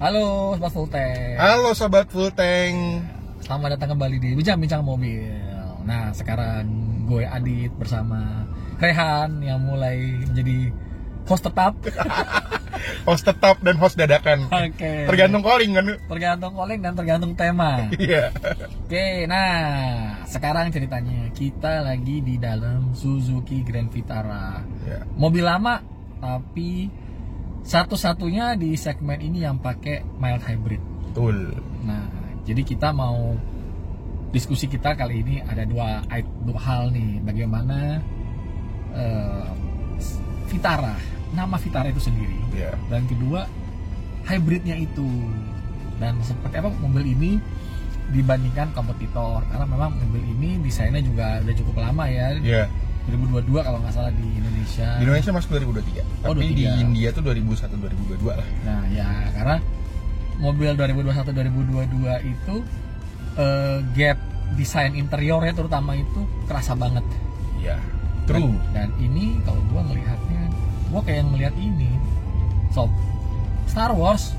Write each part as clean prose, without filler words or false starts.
Halo Sobat Full Tank. Halo Sobat Full Tank. Selamat datang kembali di Bincang-Bincang Mobil. Nah sekarang gue Adit bersama Rehan yang mulai menjadi host tetap. Host tetap dan host dadakan. Oke. Tergantung calling kan? Tergantung calling dan tergantung tema. Iya. Oke, nah sekarang ceritanya kita lagi di dalam Suzuki Grand Vitara. Iya. Mobil lama tapi satu-satunya di segmen ini yang pakai mild hybrid. Betul. Nah, jadi kita mau diskusi kita kali ini ada dua hal nih. Bagaimana Vitara, nama Vitara itu sendiri. Iya. Dan kedua, hybridnya itu. Dan seperti apa mobil ini dibandingkan kompetitor. Karena memang mobil ini desainnya juga udah cukup lama ya. Iya. 2022 kalau nggak salah di Indonesia. Di Indonesia masuk 2023. Oh, Tapi 23. di India tuh 2001-2022 lah. Nah ya karena mobil 2021-2022 itu gap desain interiornya terutama itu kerasa banget. Iya. True. Dan ini kalau gua ngelihatnya, gua kayak ngelihat ini Sob, Star Wars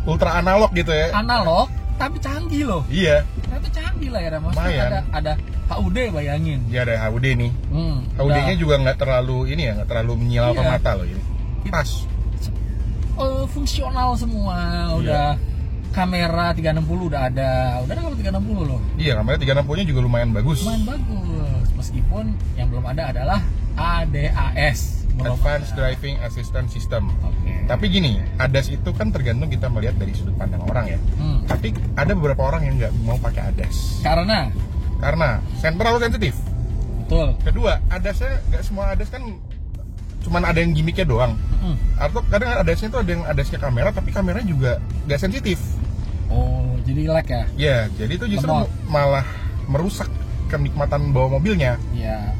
Ultra analog gitu ya. analog tapi canggih loh. Iya. Ternyata canggih lah ya, maksudnya Lumayan. ada HUD, bayangin. Iya ada HUD nih. HUD-nya udah, juga nggak terlalu ini ya, nggak terlalu menyilaukan Iya. mata loh ini. Pas. fungsional semua, udah kamera 360 udah ada kamera 360 loh. Iya, kamera 360-nya juga lumayan bagus. Lumayan bagus, meskipun yang belum ada adalah ADAS, belum Advanced ada. Driving Assistance System. Oke. Tapi gini, ADAS itu kan tergantung kita melihat dari sudut pandang orang ya. Tapi ada beberapa orang yang nggak mau pakai ADAS karena terlalu sensitif. betul. Kedua, ADAS-nya nggak semua ADAS kan cuman ada yang gimmicknya doang. Atau kadang ADAS-nya itu ada yang ADAS-nya kamera, tapi kameranya juga nggak sensitif. Oh, jadi lag ya? Ya, jadi itu justru Lemot. malah merusak kenikmatan bawa mobilnya. Ya.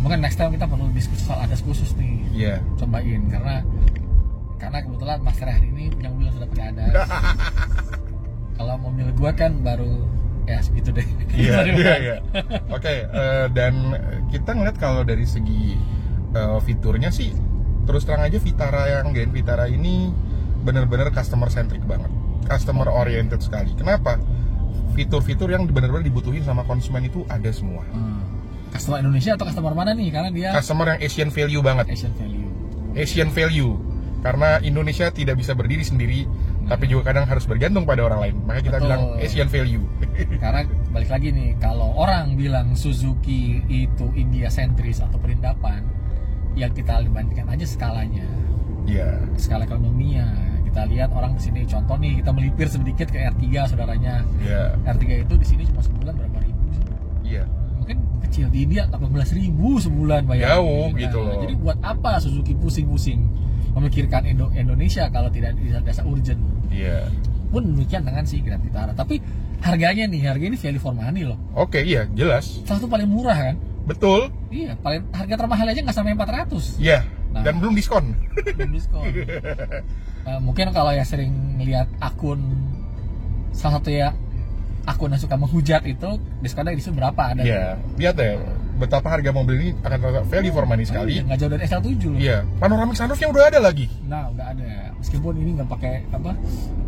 Mungkin next time kita perlu diskusi soal ADAS khusus nih. Iya. Cobain karena kebetulan Mas Rehan ini punya mobil yang sudah pakai ADAS. Kalau mobil gua kan baru ya segitu deh. Iya. Oke, dan kita ngeliat kalau dari segi fiturnya sih, terus terang aja Vitara yang Grand Vitara ini benar-benar customer centric banget, customer oriented sekali. Kenapa? Fitur-fitur yang benar-benar dibutuhin sama konsumen itu ada semua. Customer Indonesia atau customer mana nih? Karena dia Customer yang Asian value banget. Asian value. Karena Indonesia tidak bisa berdiri sendiri, tapi juga kadang harus bergantung pada orang lain. Makanya kita Betul. bilang Asian value. Karena balik lagi nih, kalau orang bilang Suzuki itu India sentris atau perindapan, ya kita bandingkan aja skalanya, Iya. skala ekonominya. Kita lihat orang di sini, contoh nih, kita melipir sedikit ke R3 saudaranya. Iya. R3 itu di sini cuma sebulan berapa ribu sih? Iya. Mungkin kecil, di India 18.000 sebulan bayangin. Jauh gitu loh. Jadi buat apa Suzuki pusing-pusing memikirkan Indonesia kalau tidak dirasa urgent? Iya. Pun demikian dengan si Grand Vitara. Tapi harganya ini value for money loh. Oke, iya, jelas. Salah satu paling murah kan? Betul. Iya, paling harga termahal aja nggak sampai 400. Iya. Nah. Dan belum diskon. Belum diskon. Mungkin kalau ya sering lihat akun, salah satu ya akun yang suka menghujat itu, diskonnya di situ berapa ada? Iya. Lihat ya, betapa harga mobil ini akan tetap value for money sekali. Nggak jauh dari SL7 loh. Iya. Panoramic sunroofnya udah ada lagi. Nah, udah ada. Meskipun ini nggak pakai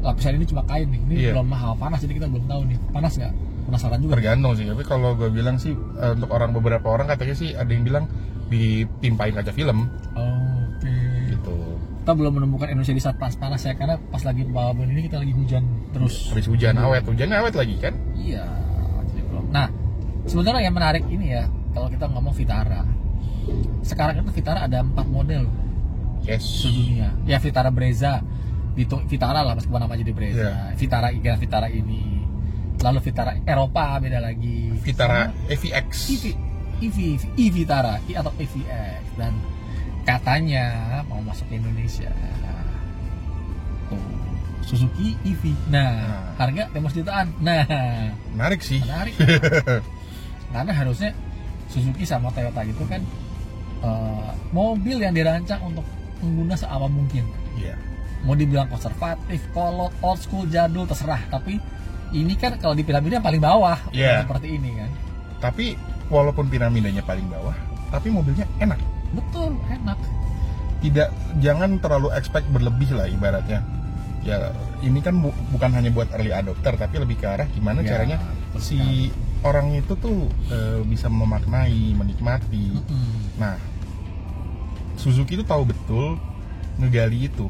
lapisan ini cuma kain nih. Ini Iya. belum mahal, panas, jadi kita belum tahu nih. Panas nggak? Penasaran juga. Tergantung sih. Tapi kalau gue bilang sih, untuk beberapa orang katanya sih ada yang bilang ditimpain kaca film. Oke. Gitu. Kita belum menemukan Indonesia di saat panas ya, karena pas lagi bawa mobil ini kita lagi hujan terus. Habis hujannya awet lagi kan? Iya, jadi belum. Nah, sebenarnya yang menarik ini ya, kalau kita ngomong Vitara. Sekarang itu Vitara ada 4 model Yes. sedunia. Ya Vitara Brezza, Vitara lah meskipun nama jadi Brezza. Vitara Vitara ini. Lalu Vitara Eropa beda lagi. Vitara Sama EVX. Vitara atau EVX, dan katanya mau masuk ke Indonesia. Tuh, Suzuki EV. Nah, harga 15 jutaan. Nah, Menarik sih. menarik. Karena harusnya Suzuki sama Toyota itu kan mobil yang dirancang untuk pengguna seawam mungkin. Iya. Mau dibilang konservatif, kolot, old school, jadul, terserah. Tapi ini kan kalau di piramida yang paling bawah, Iya. seperti ini kan. Tapi walaupun piramidanya paling bawah, tapi mobilnya enak. Betul, enak. Jangan terlalu expect berlebih lah ibaratnya. Ya, ini kan bukan hanya buat early adopter, tapi lebih ke arah gimana caranya si orang itu tuh bisa memaknai, menikmati. Nah, Suzuki itu tahu betul ngegali itu.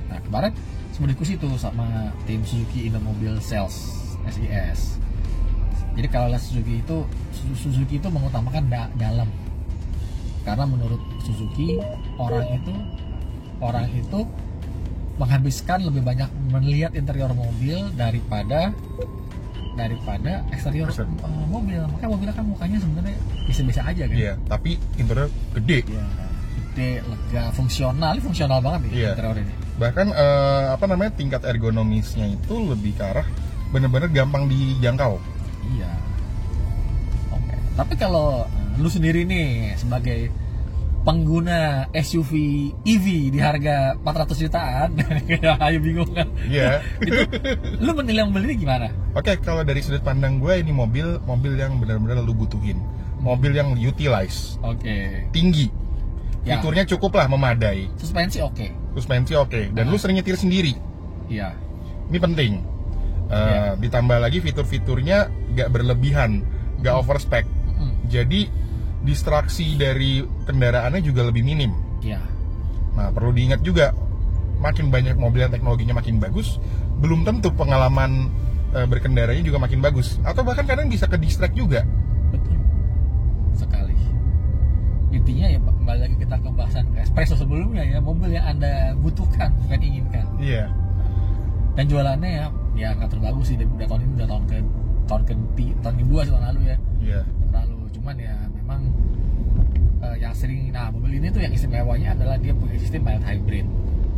Nah, kemarin sempat diskusi tuh sama tim Suzuki Indomobil Sales SIS. Jadi kalau lihat Suzuki itu mengutamakan dalam. Karena menurut Suzuki orang itu menghabiskan lebih banyak melihat interior mobil daripada eksterior mobil. Makanya mobilnya kan mukanya sebenarnya biasa-biasa aja kan. Iya, tapi interior gede. Iya, gede, lega, fungsional banget nih interior ini. Bahkan tingkat ergonomisnya itu lebih ke arah bener-bener gampang dijangkau. Iya. Oke. Tapi kalau lu sendiri nih sebagai pengguna SUV EV di harga 400 jutaan, ayo bingung kan? Iya. Itu lu menilai mobil ini gimana? Oke, kalau dari sudut pandang gue ini mobil yang benar-benar lu butuhin. Mobil yang utilize. Oke. Tinggi. Ya. Fiturnya cukup lah memadai. Suspensi oke. Dan lu sering nyetir sendiri. Iya. Ini penting. Ditambah lagi fitur-fiturnya gak berlebihan, gak overspec. Jadi distraksi dari kendaraannya juga lebih minim. Iya. Nah, perlu diingat juga, makin banyak mobil yang teknologinya makin bagus, belum tentu pengalaman berkendaranya juga makin bagus. Atau bahkan kadang bisa ke distract juga. Betul sekali. Intinya ya kembali lagi kita ke bahasan Espresso sebelumnya ya, mobil yang Anda butuhkan bukan inginkan. Iya. Dan jualannya ya nggak terbagus sih, udah tahun ini udah tahun kedua sih tahun lalu ya. Iya. Lalu cuman ya memang yang sering, mobil ini tuh yang istimewanya adalah dia punya sistem mild hybrid.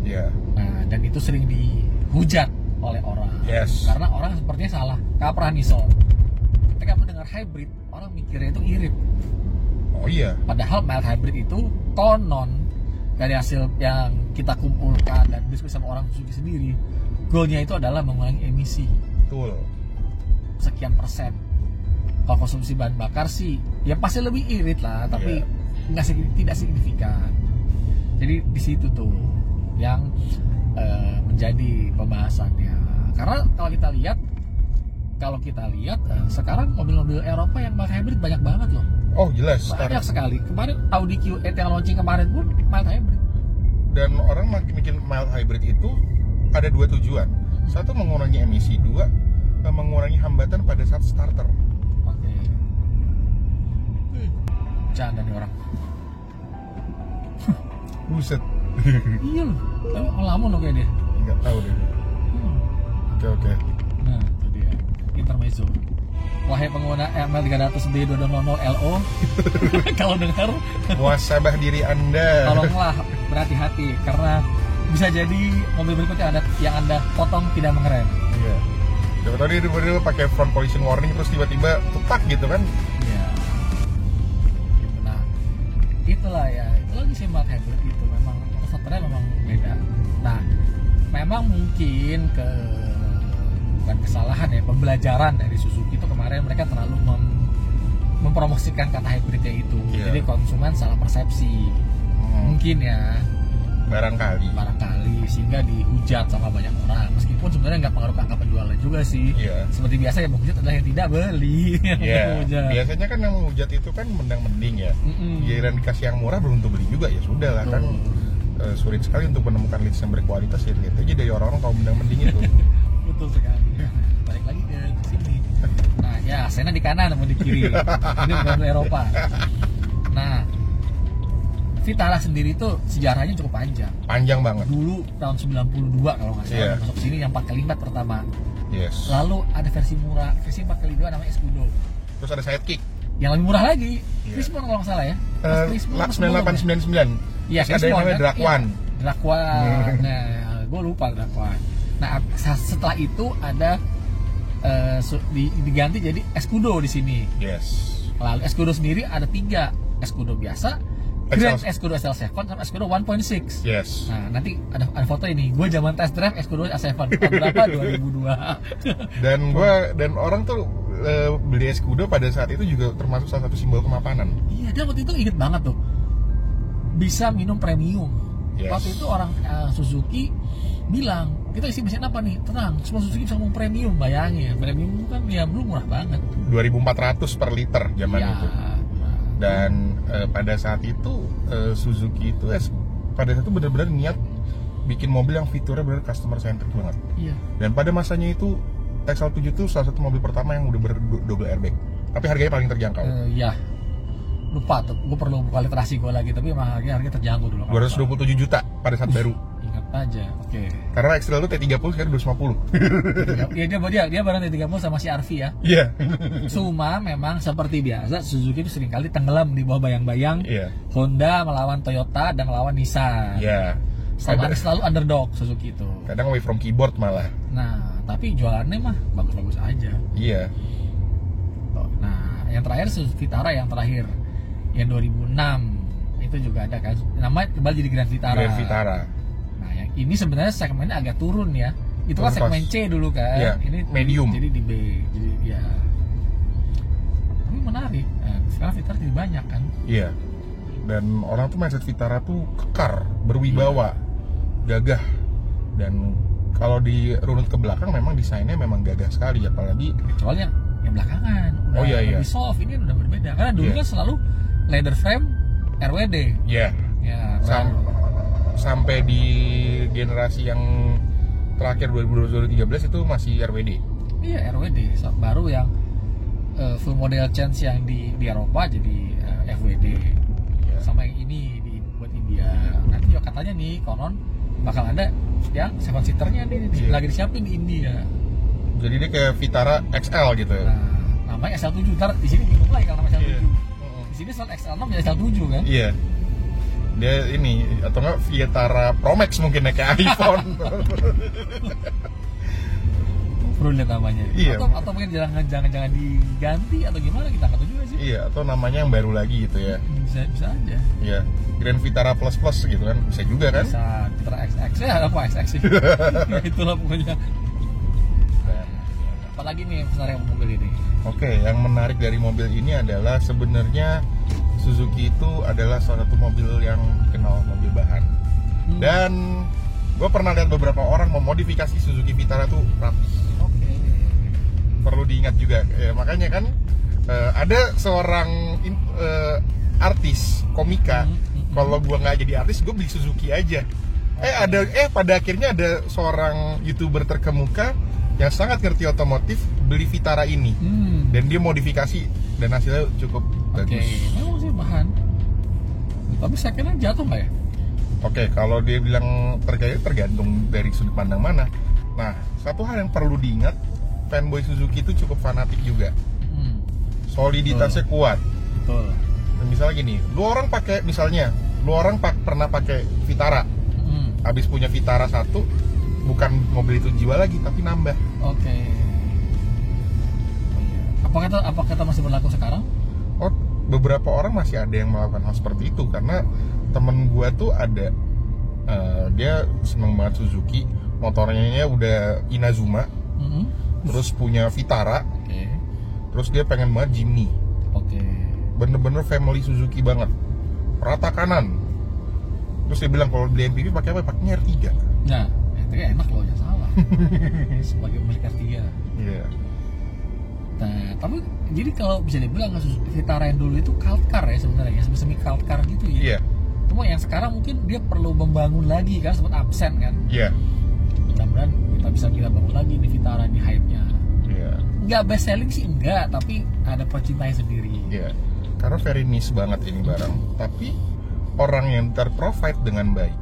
Iya. Nah, dan itu sering dihujat oleh orang. Yes. Karena orang sepertinya salah kaprah Nissan. Ketika mendengar hybrid, orang mikirnya itu irit. Oh iya. Padahal mild hybrid itu konon dari hasil yang kita kumpulkan dan diskusi sama orang Suzuki sendiri, goalnya itu adalah mengurangi emisi. Betul. Sekian persen. Kalau konsumsi bahan bakar sih, ya pasti lebih irit lah, tapi tidak signifikan. Jadi di situ tuh yang menjadi pembahasannya. Karena kalau kita lihat sekarang mobil-mobil Eropa yang mild hybrid banyak banget loh. Oh jelas. Banyak sekali. Kemarin Audi Q8 yang launching kemarin pun mild hybrid. Dan orang makin bikin mild hybrid itu ada dua tujuan. Satu, mengurangi emisi. Dua, mengurangi hambatan pada saat starter. Oke. Canda nih orang. Buset. Iya loh. Tapi ngelamun loh kayak dia. Nggak tahu deh. Oke. Nah, itu dia. Intermezzo. Wahai pengguna ML300B2200LO, kalau dengar, muasabah diri Anda. tolonglah berhati-hati karena bisa jadi mobil berikutnya yang Anda potong tidak mengerem. Iya. Coba tadi dia pakai front collision warning terus tiba-tiba tetak gitu kan? Iya. Nah, itulah sih mild hybrid itu memang software memang beda. Nah, memang mungkin bukan kesalahan ya, pembelajaran dari Suzuki itu kemarin mereka terlalu mempromosikan kata hybridnya itu. Jadi konsumen salah persepsi. Mungkin ya. Barangkali sehingga dihujat sama banyak orang, meskipun sebenarnya nggak pengaruh ke angka penjualan juga sih. Seperti biasa yang menghujat adalah yang tidak beli. Biasanya kan yang menghujat itu kan mending ya. Giliran dikasih yang murah belum tentu beli juga, ya sudah lah kan. Sulit sekali untuk menemukan leads yang berkualitas, ya lihat aja dari orang-orang kalau mending itu. Betul sekali. Balik lagi ke sini. Nah ya, Sena di kanan atau di kiri. Ini mobil Eropa. Nah, Vitara sendiri itu sejarahnya cukup panjang banget. Dulu tahun 92 kalau nggak salah masuk sini yang 4x4 pertama. Yes. Lalu ada versi murah, versi 4x2 namanya Escudo. Terus ada Sidekick yang lebih murah lagi. Prismon kalau nggak salah ya. Lak 9899. Iya, ada yang namanya Drakwan. Nah, gue lupa Drakwan. Nah, setelah itu ada diganti jadi Escudo di sini. Yes. Lalu Escudo sendiri ada 3, Escudo biasa, Grand Escudo SL7 sama Escudo 1.6. Yes. Nah, nanti ada foto ini. Gue zaman test drive Escudo A7 tahun berapa? 2002. Dan orang tuh beli Escudo pada saat itu juga termasuk salah satu simbol kemapanan. Iya, dia waktu itu inget banget tuh. Bisa minum premium. Waktu itu orang Suzuki bilang kita isi mesin apa nih, tenang, semua Suzuki bisa ngomong premium, bayangin premium itu kan ya belum murah banget, 2.400 per liter zaman ya. itu. Dan pada saat itu Suzuki itu pada saat itu benar-benar niat bikin mobil yang fiturnya benar customer centric banget. Iya. Dan pada masanya itu XL7 itu salah satu mobil pertama yang udah berdouble airbag, tapi harganya paling terjangkau. Ya lupa tuh, gue perlu buka literasi gue lagi, tapi emang harganya terjangkau dulu. 227 juta pada saat baru. Ingat aja, oke. Karena XL itu T30 sekarang 250. Iya dia barang T30 sama si RV ya. Iya. Cuma memang seperti biasa Suzuki itu seringkali tenggelam di bawah bayang-bayang. Iya. Honda melawan Toyota dan melawan Nissan. Iya. Selalu underdog Suzuki itu. Kadang away from keyboard malah. Nah, tapi jualannya mah bagus-bagus aja. Iya. Nah, yang terakhir Suzuki Vitara yang terakhir, yang 2006 itu juga ada kan. Namanya kembali jadi Grand Vitara. Grand Vitara. Nah, yang ini sebenarnya segmennya agak turun ya. Itu kan segmen C dulu kan. Iya, Ini medium. Jadi di B. Jadi ya. Tapi menarik. Nah, sekarang Vitara jadi banyak kan. Iya. Dan orang tuh mindset Vitara tuh kekar, berwibawa, gagah. Dan kalau dirunut ke belakang memang desainnya memang gagah sekali, apalagi Kecuali yang belakangan. Udah lebih soft, ini udah berbeda. Karena dulu kan selalu leather frame RWD. Iya. Ya, sampai di generasi yang terakhir 2013 itu masih RWD. Iya, RWD. Baru yang full model change yang di Eropa jadi FWD. Ya. Sama yang ini buat India. Nanti juga katanya nih konon bakal ada yang 7-seaternya nih lagi disiapin di India. Jadi dia kayak Vitara XL gitu. Nah, namanya XL7. Ntar di sini bingung lagi kalau nama XL7. Di sini soal XL6 ya XL7 kan? Iya. Dia ini atau enggak Vitara Pro Max mungkin ya, kayak iPhone. Perlu lihat namanya. Iya. Atau mungkin jangan diganti atau gimana, kita nggak tahu juga sih. Iya, atau namanya yang baru lagi gitu ya. Bisa aja. Iya. Grand Vitara Plus Plus gitu kan, bisa juga kan? Bisa Vitara XX ya, apa XX sih? Itulah pokoknya. Apalagi nih yang menarik mobil ini? Oke, yang menarik dari mobil ini adalah sebenarnya Suzuki itu adalah salah satu mobil yang dikenal mobil bahan. Dan gue pernah lihat beberapa orang memodifikasi Suzuki Vitara tuh rapi. Oke. Perlu diingat juga, makanya kan ada seorang artis komika. Kalau gue nggak jadi artis, gue beli Suzuki aja. Pada akhirnya ada seorang YouTuber terkemuka yang sangat ngerti otomotif beli Vitara ini, dan dia modifikasi dan hasilnya cukup bagus. Memang sih bahan. Tapi saya kira jatuh nggak ya? Oke, kalau dia bilang tergantung dari sudut pandang mana. Nah, satu hal yang perlu diingat, fanboy Suzuki itu cukup fanatik juga. Soliditasnya kuat. Betul. Misalnya gini, lu orang pernah pakai Vitara, habis punya Vitara 1, bukan mobil itu jiwa lagi tapi nambah. Oke. Apakah kata masih berlaku sekarang? Oh, beberapa orang masih ada yang melakukan hal seperti itu, karena temen gua tuh ada dia seneng banget Suzuki, motornya udah Inazuma, terus punya Vitara, terus dia pengen banget Jimny. Bener-bener family Suzuki banget, rata kanan. Terus dia bilang kalau beli MPV pakai apa? Pakainya R3. Nah, itu enak loh, jangan salah. Sebagai pemilik R3. Iya. Nah, tapi jadi kalau bisa dibilang Vitara yang dulu itu cult car ya sebenarnya, semi cult car gitu ya. Iya. Cuma yang sekarang mungkin dia perlu membangun lagi kan, sempat absen kan. Iya. Mudah-mudahan kita bangun lagi nih Vitara, nih hype-nya. Iya. Nggak best selling sih enggak, tapi ada pecintanya sendiri. Iya. Karena very niche banget ini barang, tapi orang yang terprovide dengan baik.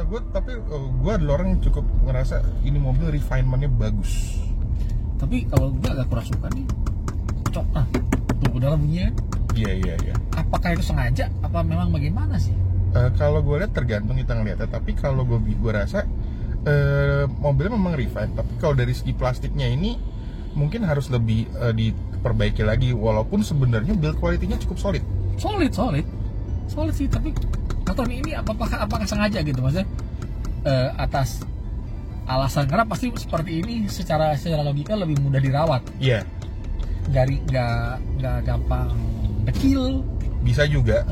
Gue adalah orang yang cukup ngerasa ini mobil refinement-nya bagus. Tapi kalau gue agak kurang suka nih, tuh dalam bunyinya. Iya. Apakah itu sengaja? Apa memang bagaimana sih? Kalau gue lihat tergantung kita ngeliatnya. Tapi kalau gue rasa mobilnya memang refine. Tapi kalau dari segi plastiknya ini mungkin harus lebih diperbaiki lagi. Walaupun sebenarnya build quality-nya cukup solid. Solid sih. Tapi atau ini apakah sengaja gitu maksudnya? Atas alasan karena pasti seperti ini secara logika lebih mudah dirawat. Iya. Nggak gampang dekil. Bisa juga.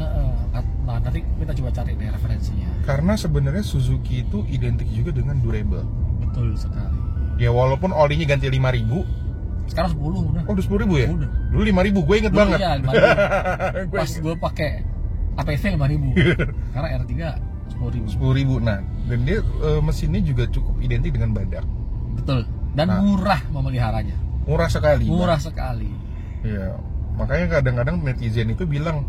Nah, nanti kita coba cari deh referensinya. Karena sebenarnya Suzuki itu identik juga dengan durable. Betul sekali. Ya walaupun olinya ganti 5.000. Sekarang 10 udah. Oh udah 10.000 ya? Udah. Dulu 5.000, gue inget Dulu banget. Iya, 5.000. Pas gue pakai APV 5.000. Karena R3 10.000. 10.000. Nah, dan dia mesinnya juga cukup identik dengan badak. Betul. Dan murah memeliharanya. Murah sekali. Murah sekali. Iya. Makanya kadang-kadang netizen itu bilang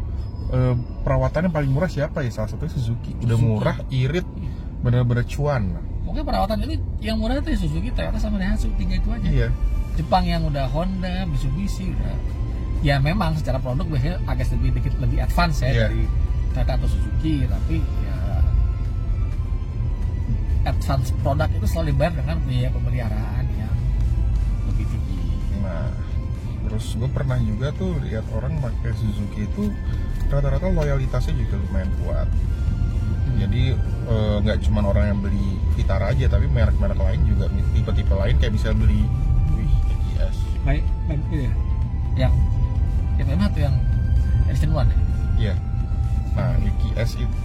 perawatannya paling murah siapa ya? Salah satunya Suzuki. Udah murah, irit, bener-bener cuan. Pokoknya perawatan ini yang murah itu Suzuki, Toyota sama Daihatsu, 3 itu aja. Iya. Jepang yang udah Honda, Mitsubishi udah. Ya memang secara produk biasanya agak sedikit lebih advance ya dari Toyota atau Suzuki, tapi ya advance produk itu selalu dibayar dengan biaya pemeliharaan yang lebih tinggi. Nah, terus gue pernah juga tuh lihat orang pakai Suzuki itu rata-rata loyalitasnya juga lumayan kuat. Jadi nggak cuma orang yang beli Vitara aja, tapi merek-merek lain juga, tipe-tipe lain kayak bisa beli GTS. Baik itu ya. Yang memang tuh yang Edition 1 ya? Iya. Nah, GTS itu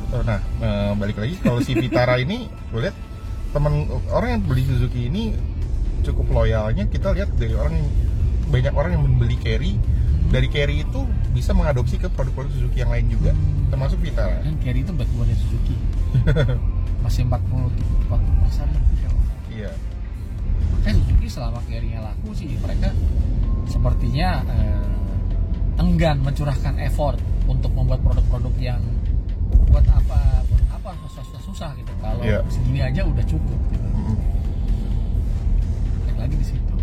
balik lagi kalau si Vitara ini gue lihat orang yang beli Suzuki ini cukup loyalnya. Kita lihat dari banyak orang yang membeli Carry, dari Carry itu bisa mengadopsi ke produk-produk Suzuki yang lain juga, termasuk Vitara. Dan Carry itu backbone Suzuki. Masih 40% lebih ya. Iya. Makanya Suzuki selama Carry-nya laku sih mereka sepertinya enggan mencurahkan effort untuk membuat produk-produk yang buat apa susah gitu. Kalau segini aja udah cukup gitu. Yang lagi di situ.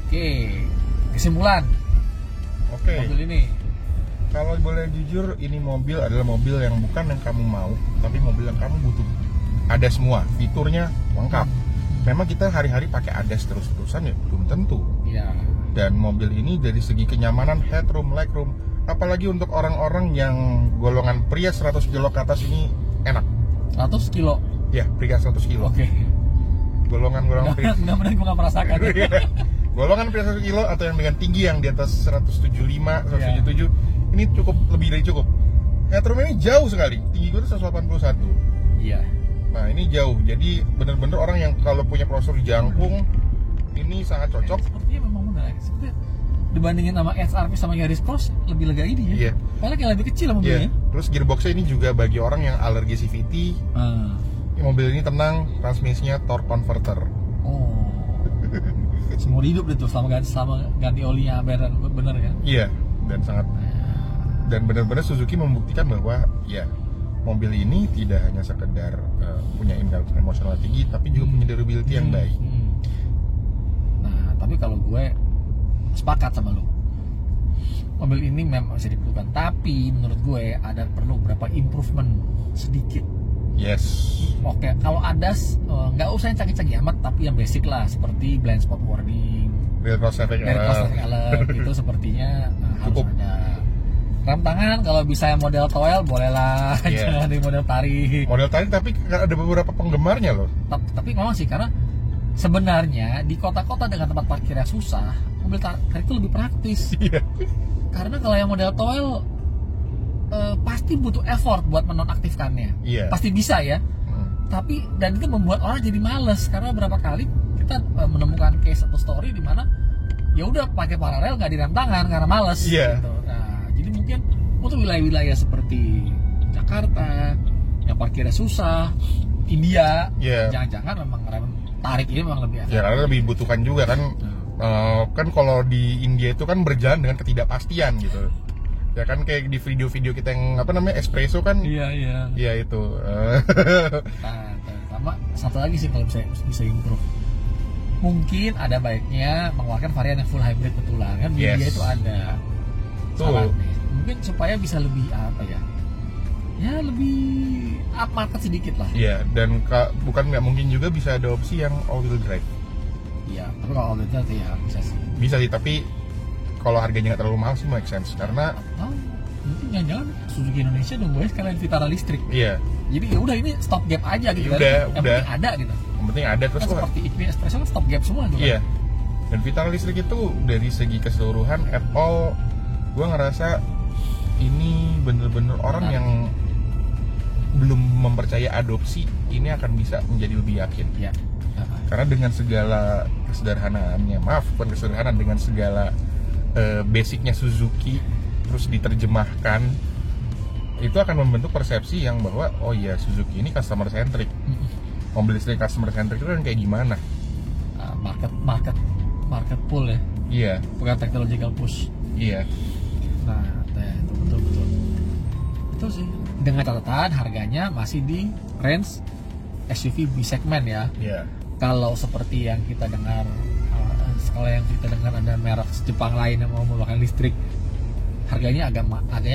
Oke, kesimpulan. Mobil ini, kalau boleh jujur, ini mobil adalah mobil yang bukan yang kamu mau, tapi mobil yang kamu butuh. Ada semua fiturnya lengkap. Memang kita hari-hari pakai ADAS terus-terusan ya belum tentu. Iya. Dan mobil ini dari segi kenyamanan, headroom, legroom, apalagi untuk orang-orang yang golongan pria 100 kilo ke atas ini enak. 100 kilo? Ya, pria 100 kilo. Oke. Golongan pria. Mudah-mudahan gue gak merasakan. Golongan pria 100 kilo atau yang dengan tinggi yang di atas 175, 177, ini cukup, lebih dari cukup. Headroom ini jauh sekali, tinggi gue tuh 181. Iya. Nah ini jauh, jadi bener-bener orang yang kalau punya postur jangkung ini sangat cocok. Sepertinya memang benar ya. Sepertinya dibandingin sama SRV sama Yaris Cross lebih lega ini ya. Iya. Padahal kayak lebih kecil mobilnya. Iya. Terus gearboxnya ini juga bagi orang yang alergi CVT. Mobil ini tenang, transmisinya torque converter. Oh. Seumur hidup itu selama ganti olinya bener kan? Iya, dan benar-benar Suzuki membuktikan bahwa ya mobil ini tidak hanya sekedar punya indeks emosional tinggi, tapi juga punya durability yang baik. Nah, tapi kalau gue sepakat sama lo, mobil ini memang bisa dibutuhkan, tapi menurut gue ada perlu beberapa improvement sedikit. Yes. Oke, kalau ADAS nggak usah yang canggih-canggih amat, tapi yang basic lah, seperti blind spot warning, rear cross traffic alert, itu sepertinya harus ada. Rem tangan kalau bisa yang model toel bolehlah, jangan di model tarik. Model tarik, tapi ada beberapa penggemarnya loh. Tapi memang sih, karena sebenarnya di kota-kota dengan tempat parkirnya susah, mobil tarik itu lebih praktis. Iya. Karena kalau yang model toel pasti butuh effort buat menonaktifkannya. Pasti bisa ya. Tapi dan itu membuat orang jadi males, karena beberapa kali kita menemukan case atau story di mana ya udah pakai paralel nggak direm tangan karena males. Gitu. Nah, jadi mungkin untuk wilayah-wilayah seperti Jakarta yang parkirnya susah, India, jangan-jangan memang rem tarik ini memang lebih efektif. Ya karena lebih dibutuhkan juga kan. Kan kalau di India itu kan berjalan dengan ketidakpastian gitu. Ya kan kayak di video-video kita yang apa namanya espresso kan. Iya itu. Nah, sama satu lagi sih kalau bisa improve, mungkin ada baiknya mengeluarkan varian yang full hybrid betulan kan. Dia itu ada mungkin supaya bisa lebih apa ya lebih up market sedikit lah. Iya, dan bukan nggak mungkin juga bisa ada opsi yang all wheel drive. Iya, tapi kalau all wheel drive ya bisa sih, tapi kalau harganya nggak terlalu mahal sih make sense, karena mungkin jangan-jangan Suzuki Indonesia dong gue sekalian Vitara listrik. Iya. Jadi ya udah ini stop gap aja gitu kan. Yang penting ada gitu. Yang penting ada terus kan seperti EV Espresso kan stop gap semua gitu. Iya. Dan Vitara listrik itu dari segi keseluruhan at all gue ngerasa ini bener-bener orang Benar. yang belum mempercaya adopsi ini akan bisa menjadi lebih yakin. Ya. Karena dengan segala kesederhanaannya, bukan kesederhanaan, dengan segala basicnya Suzuki terus diterjemahkan, itu akan membentuk persepsi yang bahwa oh iya, Suzuki ini customer centric. Mobil listrik customer centric itu kan kayak gimana? Market pull ya, Iya, bukan technological push. iya. Nah, itu betul. Itu sih. Dengan catatan harganya masih di range SUV B segmen ya. Iya. Kalau seperti yang kita dengar, ada merek Jepang lain yang mau menggunakan listrik, harganya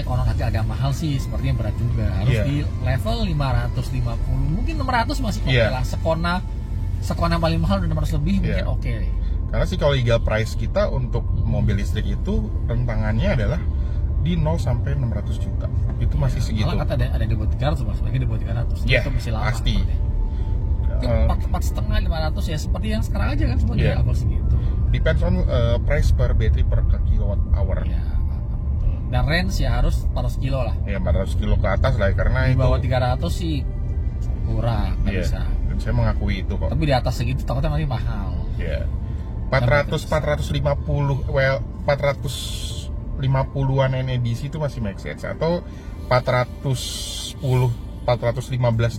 konon agak mahal sih, sepertinya berat juga. Harus Iya. di level 550, mungkin 600 masih oke Iya. lah. Sekona paling mahal udah 600 lebih mungkin Iya. oke. Karena sih kalau legal price kita untuk mobil listrik itu rentangannya adalah di 0 sampai 600 juta. Itu masih segitu. Malah kata ada di bawah 300, mas, lagi di bawah 300. Iya, Itu masih lama. pasti. Itu 4,5 500 ya, seperti yang sekarang aja kan semuanya Iya. level segitu. Depends on price per battery per kilowatt hour. Ya, betul. Dan range ya harus 400 kilo lah. Ya 400 kilo ke atas lah, karena Di itu bawah 300 sih kurang, nggak iya. bisa. Dan saya mengakui itu kok. Tapi di atas segitu takutnya nanti mahal. Ya. 450-an NEDC itu masih make sense, atau 415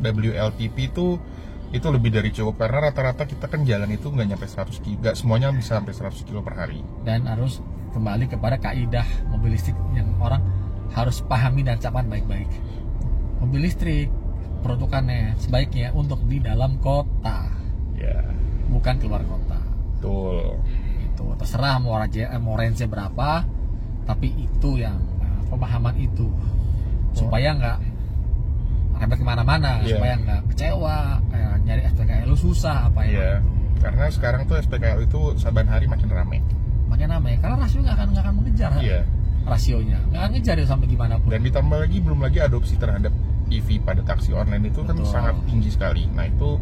WLTP itu lebih dari cukup, karena rata-rata kita kan jalan itu nggak nyampe 100 kilo, nggak semuanya bisa sampai 100 kilo per hari. Dan harus kembali kepada kaidah mobil listrik yang orang harus pahami dan camkan baik-baik. Mobil listrik peruntukannya sebaiknya untuk di dalam kota, Ya, bukan keluar kota. betul. Itu terserah mau range berapa, tapi itu yang pemahaman itu supaya nggak rembet kemana-mana, Iya. supaya nggak kecewa, nyari SPKL lu susah apa ya. Iya. Karena sekarang tuh SPKL itu saban hari makin rame. Makin namanya karena rasio nggak akan mengejar. Iya. Rasionya nggak akan ngejar ya sampai gimana pun. Dan ditambah lagi belum lagi adopsi terhadap EV pada taksi online itu kan Betul. sangat tinggi sekali. Nah, itu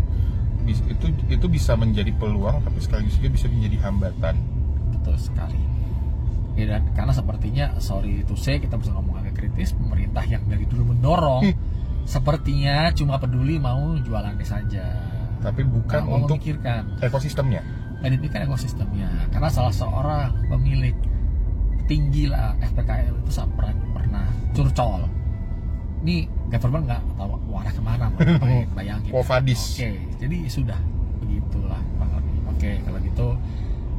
bisa menjadi peluang, tapi sekaligus juga bisa menjadi hambatan. Betul sekali. Ya, dan karena sepertinya sorry to say kita bisa ngomong agak kritis, pemerintah yang dari dulu mendorong sepertinya cuma peduli mau jualannya saja. Tapi bukan Nggak mau untuk memikirkan. ekosistemnya. Dan dipikirkan ekosistemnya. Karena salah seorang pemilik tinggi lah SPKL itu pernah curcol. Ini government nggak tahu arah kemana, bayangin. Povadis. Oke, jadi sudah begitulah Bang Roni. Oke, kalau gitu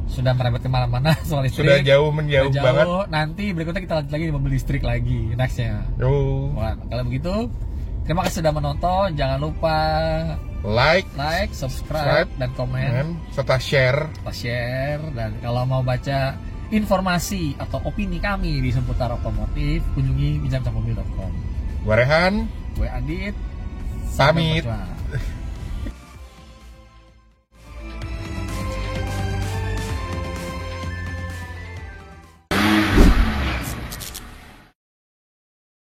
sudah merembet kemana-mana soal listrik. Sudah jauh menjauh Udah banget. Nanti berikutnya kita lanjut lagi di mobil listrik lagi nextnya. Yo, Wah, kalau begitu terima kasih sudah menonton. Jangan lupa like, subscribe, dan komen, serta share. Dan kalau mau baca informasi atau opini kami di seputar otomotif, kunjungi bincangcamobil.com. Gue Rehan, Gue Adit, pamit. sampai berjumpa.